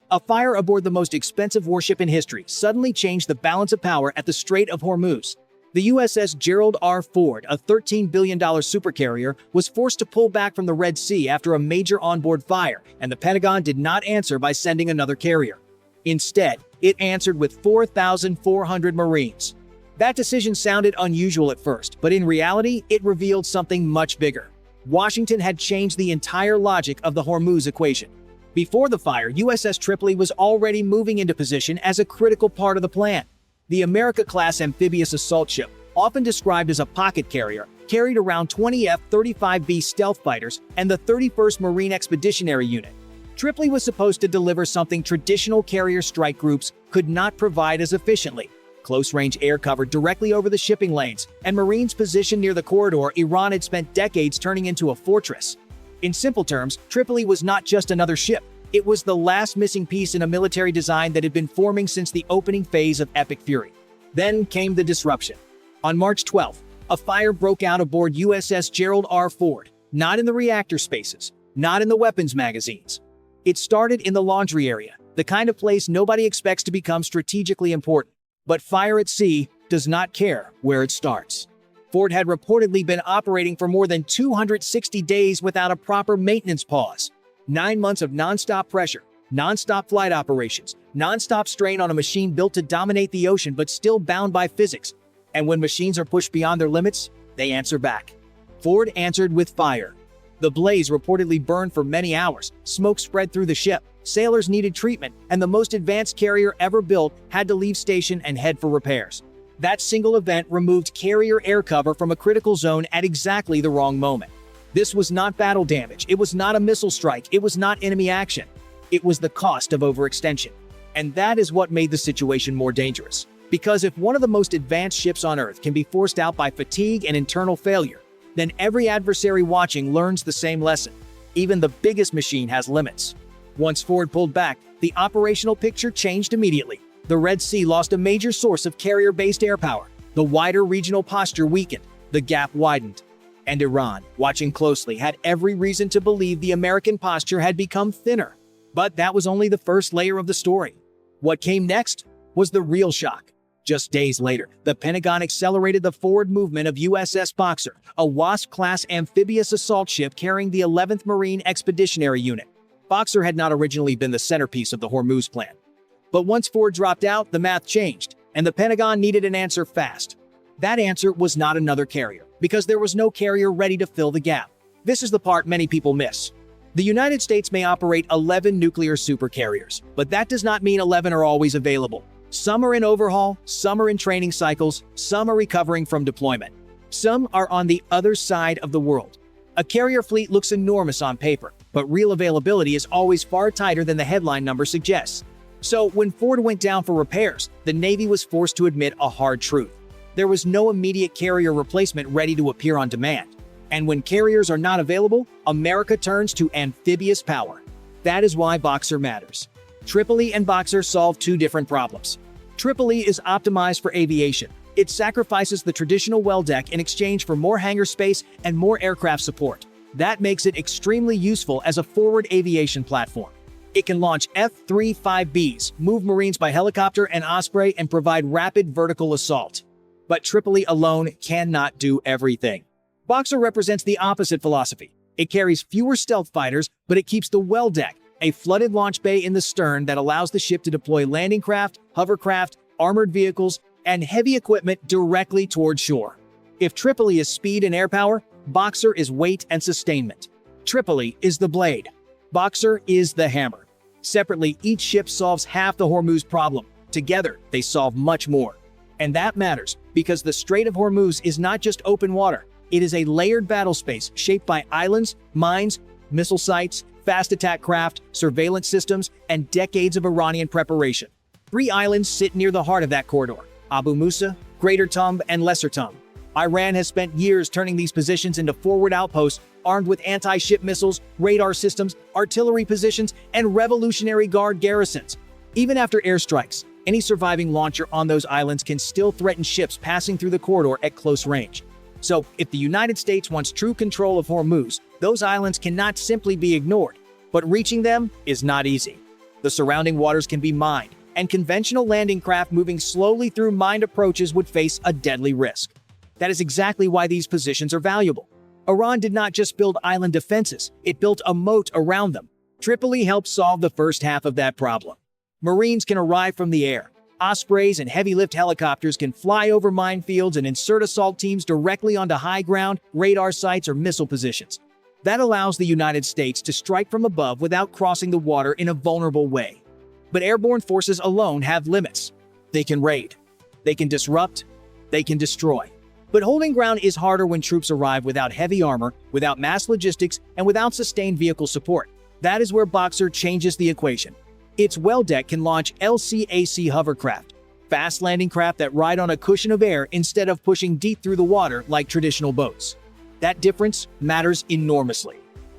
A fire aboard the most expensive warship in history suddenly changed the balance of power at the Strait of Hormuz. The USS Gerald R. Ford, a $13 billion supercarrier, was forced to pull back from the Red Sea after a major onboard fire, and the Pentagon did not answer by sending another carrier. Instead, it answered with 4,400 Marines. That decision sounded unusual at first, but in reality, it revealed something much bigger. Washington had changed the entire logic of the Hormuz equation. Before the fire, USS Tripoli was already moving into position as a critical part of the plan. The America-class amphibious assault ship, often described as a pocket carrier, carried around 20 F-35B stealth fighters and the 31st Marine Expeditionary Unit. Tripoli was supposed to deliver something traditional carrier strike groups could not provide as efficiently: close-range air cover directly over the shipping lanes, and Marines positioned near the corridor Iran had spent decades turning into a fortress. In simple terms, Tripoli was not just another ship. It was the last missing piece in a military design that had been forming since the opening phase of Epic Fury. Then came the disruption. On March 12th, a fire broke out aboard USS Gerald R. Ford, not in the reactor spaces, not in the weapons magazines. It started in the laundry area, the kind of place nobody expects to become strategically important. But fire at sea does not care where it starts. Ford had reportedly been operating for more than 260 days without a proper maintenance pause. 9 months of non-stop pressure, non-stop flight operations, non-stop strain on a machine built to dominate the ocean but still bound by physics. And when machines are pushed beyond their limits, they answer back. Ford answered with fire. The blaze reportedly burned for many hours, smoke spread through the ship, sailors needed treatment, and the most advanced carrier ever built had to leave station and head for repairs. That single event removed carrier air cover from a critical zone at exactly the wrong moment. This was not battle damage, it was not a missile strike, it was not enemy action. It was the cost of overextension. And that is what made the situation more dangerous. Because if one of the most advanced ships on Earth can be forced out by fatigue and internal failure, then every adversary watching learns the same lesson. Even the biggest machine has limits. Once Ford pulled back, the operational picture changed immediately. The Red Sea lost a major source of carrier-based air power. The wider regional posture weakened. The gap widened. And Iran, watching closely, had every reason to believe the American posture had become thinner. But that was only the first layer of the story. What came next was the real shock. Just days later, the Pentagon accelerated the forward movement of USS Boxer, a Wasp-class amphibious assault ship carrying the 11th Marine Expeditionary Unit. Boxer had not originally been the centerpiece of the Hormuz plan. But once Ford dropped out, the math changed, and the Pentagon needed an answer fast. That answer was not another carrier, because there was no carrier ready to fill the gap. This is the part many people miss. The United States may operate 11 nuclear supercarriers, but that does not mean 11 are always available. Some are in overhaul, some are in training cycles, some are recovering from deployment. Some are on the other side of the world. A carrier fleet looks enormous on paper, but real availability is always far tighter than the headline number suggests. So when Ford went down for repairs, the Navy was forced to admit a hard truth. There was no immediate carrier replacement ready to appear on demand. And when carriers are not available, America turns to amphibious power. That is why Boxer matters. Tripoli and Boxer solve two different problems. Tripoli is optimized for aviation. It sacrifices the traditional well deck in exchange for more hangar space and more aircraft support. That makes it extremely useful as a forward aviation platform. It can launch F-35Bs, move Marines by helicopter and Osprey, and provide rapid vertical assault. But Tripoli alone cannot do everything. Boxer represents the opposite philosophy. It carries fewer stealth fighters, but it keeps the well deck, a flooded launch bay in the stern that allows the ship to deploy landing craft, hovercraft, armored vehicles, and heavy equipment directly toward shore. If Tripoli is speed and air power, Boxer is weight and sustainment. Tripoli is the blade. Boxer is the hammer. Separately, each ship solves half the Hormuz problem. Together, they solve much more. And that matters, because the Strait of Hormuz is not just open water. It is a layered battle space shaped by islands, mines, missile sites, fast attack craft, surveillance systems, and decades of Iranian preparation. 3 islands sit near the heart of that corridor: Abu Musa, Greater Tumb, and Lesser Tumb. Iran has spent years turning these positions into forward outposts armed with anti-ship missiles, radar systems, artillery positions, and Revolutionary Guard garrisons. Even after airstrikes, any surviving launcher on those islands can still threaten ships passing through the corridor at close range. So, if the United States wants true control of Hormuz, those islands cannot simply be ignored. But reaching them is not easy. The surrounding waters can be mined, and conventional landing craft moving slowly through mined approaches would face a deadly risk. That is exactly why these positions are valuable. Iran did not just build island defenses, it built a moat around them. Tripoli helped solve the first half of that problem. Marines can arrive from the air. Ospreys and heavy-lift helicopters can fly over minefields and insert assault teams directly onto high ground, radar sites, or missile positions. That allows the United States to strike from above without crossing the water in a vulnerable way. But airborne forces alone have limits. They can raid, they can disrupt, they can destroy. But holding ground is harder when troops arrive without heavy armor, without mass logistics, and without sustained vehicle support. That is where Boxer changes the equation. Its well deck can launch LCAC hovercraft, fast landing craft that ride on a cushion of air instead of pushing deep through the water like traditional boats. That difference matters enormously.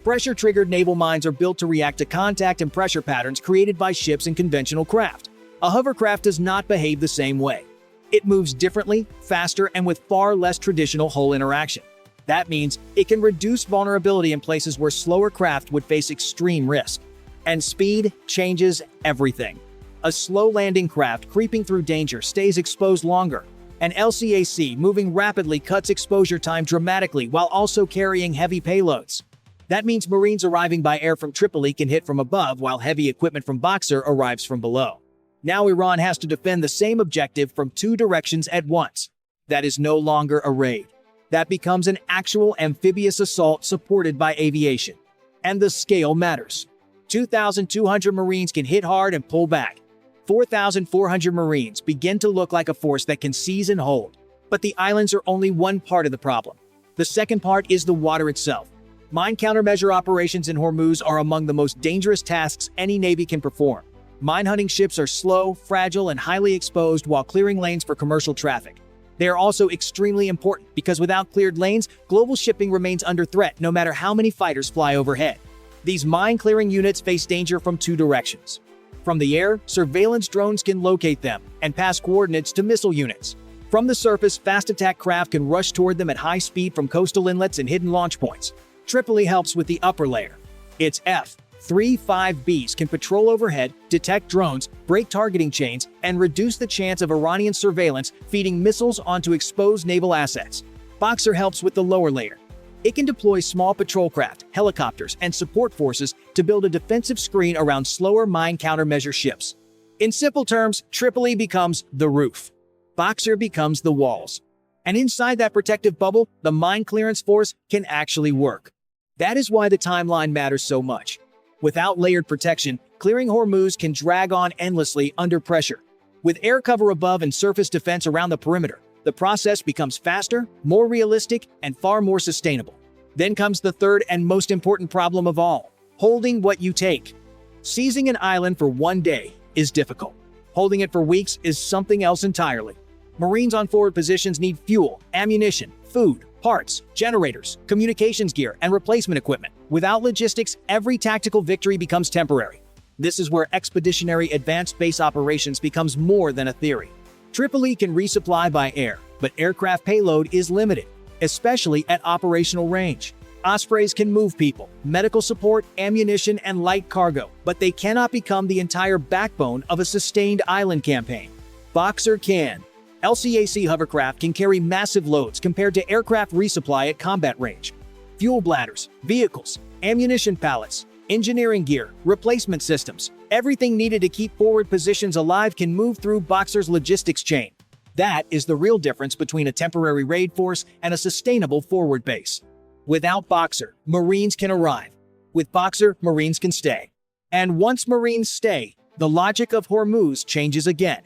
Pressure-triggered naval mines are built to react to contact and pressure patterns created by ships and conventional craft. A hovercraft does not behave the same way. It moves differently, faster, and with far less traditional hull interaction. That means it can reduce vulnerability in places where slower craft would face extreme risk. And speed changes everything. A slow landing craft creeping through danger stays exposed longer. An LCAC moving rapidly cuts exposure time dramatically while also carrying heavy payloads. That means Marines arriving by air from Tripoli can hit from above while heavy equipment from Boxer arrives from below. Now Iran has to defend the same objective from two directions at once. That is no longer a raid. That becomes an actual amphibious assault supported by aviation. And the scale matters. 2,200 Marines can hit hard and pull back. 4,400 Marines begin to look like a force that can seize and hold. But the islands are only one part of the problem. The second part is the water itself. Mine countermeasure operations in Hormuz are among the most dangerous tasks any navy can perform. Mine-hunting ships are slow, fragile, and highly exposed while clearing lanes for commercial traffic. They are also extremely important because without cleared lanes, global shipping remains under threat no matter how many fighters fly overhead. These mine-clearing units face danger from two directions. From the air, surveillance drones can locate them and pass coordinates to missile units. From the surface, fast attack craft can rush toward them at high speed from coastal inlets and hidden launch points. Tripoli helps with the upper layer. Its F-35Bs can patrol overhead, detect drones, break targeting chains, and reduce the chance of Iranian surveillance feeding missiles onto exposed naval assets. Boxer helps with the lower layer. It can deploy small patrol craft, helicopters, and support forces to build a defensive screen around slower mine countermeasure ships. In simple terms, Tripoli becomes the roof. Boxer becomes the walls. And inside that protective bubble, the mine clearance force can actually work. That is why the timeline matters so much. Without layered protection, clearing Hormuz can drag on endlessly under pressure. With air cover above and surface defense around the perimeter, the process becomes faster, more realistic, and far more sustainable. Then comes the third and most important problem of all: holding what you take. Seizing an island for one day is difficult. Holding it for weeks is something else entirely. Marines on forward positions need fuel, ammunition, food, parts, generators, communications gear, and replacement equipment. Without logistics, every tactical victory becomes temporary. This is where expeditionary advanced base operations becomes more than a theory. Tripoli can resupply by air, but aircraft payload is limited, especially at operational range. Ospreys can move people, medical support, ammunition, and light cargo, but they cannot become the entire backbone of a sustained island campaign. Boxer can. LCAC hovercraft can carry massive loads compared to aircraft resupply at combat range. Fuel bladders, vehicles, ammunition pallets, engineering gear, replacement systems, everything needed to keep forward positions alive can move through Boxer's logistics chain. That is the real difference between a temporary raid force and a sustainable forward base. Without Boxer, Marines can arrive. With Boxer, Marines can stay. And once Marines stay, the logic of Hormuz changes again.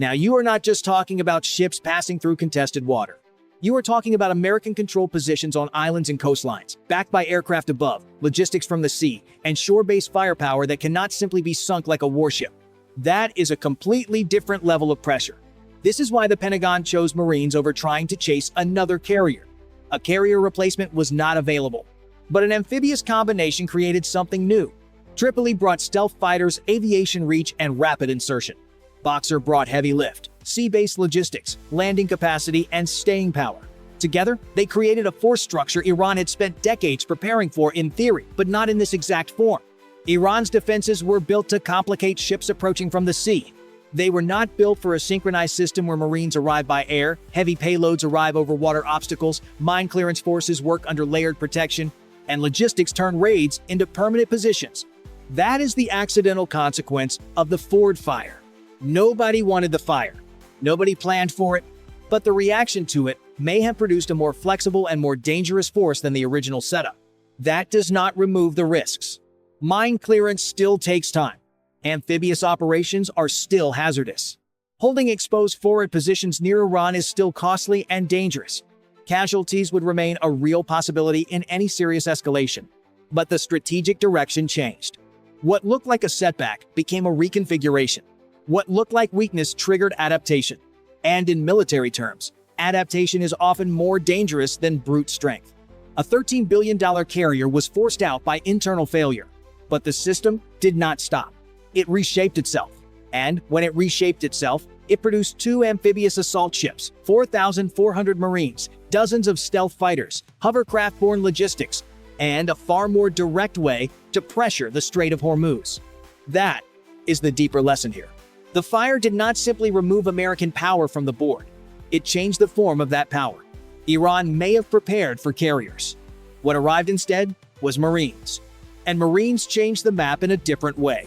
Now, you are not just talking about ships passing through contested water. You are talking about American-controlled positions on islands and coastlines, backed by aircraft above, logistics from the sea, and shore-based firepower that cannot simply be sunk like a warship. That is a completely different level of pressure. This is why the Pentagon chose Marines over trying to chase another carrier. A carrier replacement was not available. But an amphibious combination created something new. Tripoli brought stealth fighters, aviation reach, and rapid insertion. Boxer brought heavy lift, sea-based logistics, landing capacity, and staying power. Together, they created a force structure Iran had spent decades preparing for in theory, but not in this exact form. Iran's defenses were built to complicate ships approaching from the sea. They were not built for a synchronized system where Marines arrive by air, heavy payloads arrive over water obstacles, mine clearance forces work under layered protection, and logistics turn raids into permanent positions. That is the accidental consequence of the Ford fire. Nobody wanted the fire. Nobody planned for it, but the reaction to it may have produced a more flexible and more dangerous force than the original setup. That does not remove the risks. Mine clearance still takes time. Amphibious operations are still hazardous. Holding exposed forward positions near Iran is still costly and dangerous. Casualties would remain a real possibility in any serious escalation. But the strategic direction changed. What looked like a setback became a reconfiguration. What looked like weakness triggered adaptation. And in military terms, adaptation is often more dangerous than brute strength. A $13 billion carrier was forced out by internal failure. But the system did not stop. It reshaped itself. And when it reshaped itself, it produced 2 amphibious assault ships, 4,400 Marines, dozens of stealth fighters, hovercraft-borne logistics, and a far more direct way to pressure the Strait of Hormuz. That is the deeper lesson here. The fire did not simply remove American power from the board. It changed the form of that power. Iran may have prepared for carriers. What arrived instead was Marines. And Marines changed the map in a different way.